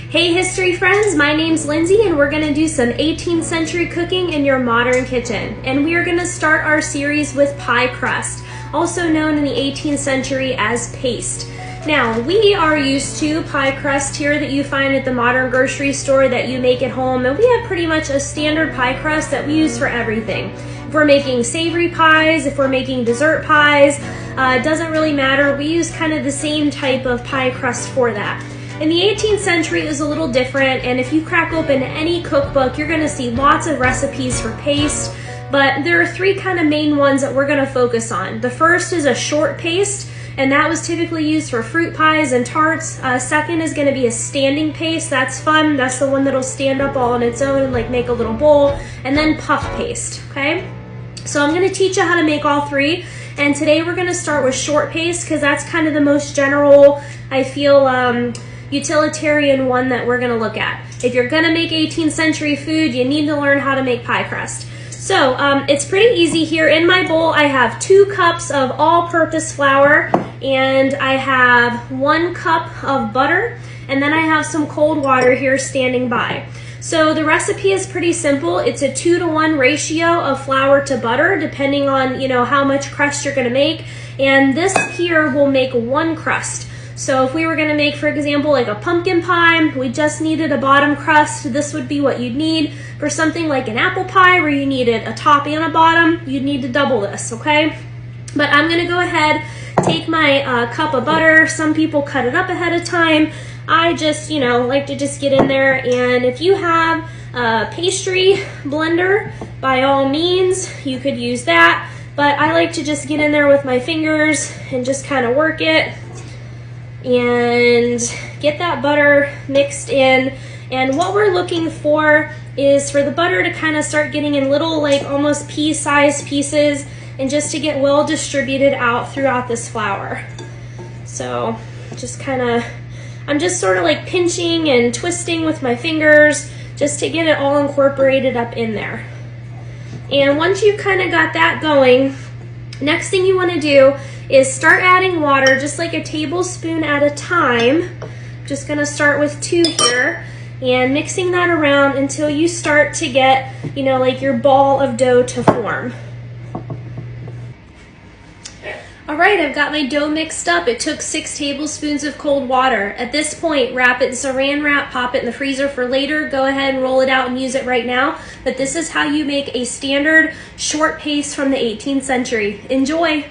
Hey history friends, my name's Lindsay and we're gonna do some 18th century cooking in your modern kitchen. And we are gonna start our series with pie crust, also known in the 18th century as paste. Now, we are used to pie crust here that you find at the modern grocery store that you make at home, and we have pretty much a standard pie crust that we use for everything. If we're making savory pies, if we're making dessert pies, it doesn't really matter. We use kind of the same type of pie crust for that. In the 18th century, it was a little different, and if you crack open any cookbook, you're gonna see lots of recipes for paste, but there are three kind of main ones that we're gonna focus on. The first is a short paste, and that was typically used for fruit pies and tarts. Second is gonna be a standing paste. That's fun. That's the one that'll stand up all on its own and like make a little bowl. And then puff paste, okay? So I'm gonna teach you how to make all three. And today we're gonna start with short paste because that's kind of the most general, I feel, utilitarian one that we're gonna look at. If you're gonna make 18th century food, you need to learn how to make pie crust. So it's pretty easy here. In my bowl, I have 2 cups of all-purpose flour, and I have 1 cup of butter, and then I have some cold water here standing by. So the recipe is pretty simple. It's a 2-to-1 ratio of flour to butter, depending on how much crust you're gonna make. And this here will make 1 crust. So if we were gonna make, for example, like a pumpkin pie, we just needed a bottom crust, this would be what you'd need. For something like an apple pie where you needed a top and a bottom, you'd need to double this, okay? But I'm gonna go ahead, take my cup of butter. Some people cut it up ahead of time. I just, like to just get in there, and if you have a pastry blender, by all means, you could use that. But I like to just get in there with my fingers and just kind of work it and get that butter mixed in. And what we're looking for is for the butter to kind of start getting in little, like almost pea-sized pieces, and just to get well distributed out throughout this flour. So just kind of, I'm just sort of like pinching and twisting with my fingers just to get it all incorporated up in there. And once you've kind of got that going, next thing you want to do is start adding water just like a tablespoon at a time. I'm just going to start with 2 here, and mixing that around until you start to get, like your ball of dough to form. All right, I've got my dough mixed up. It took 6 tablespoons of cold water. At this point, wrap it in saran wrap, pop it in the freezer for later. Go ahead and roll it out and use it right now. But this is how you make a standard short paste from the 18th century. Enjoy.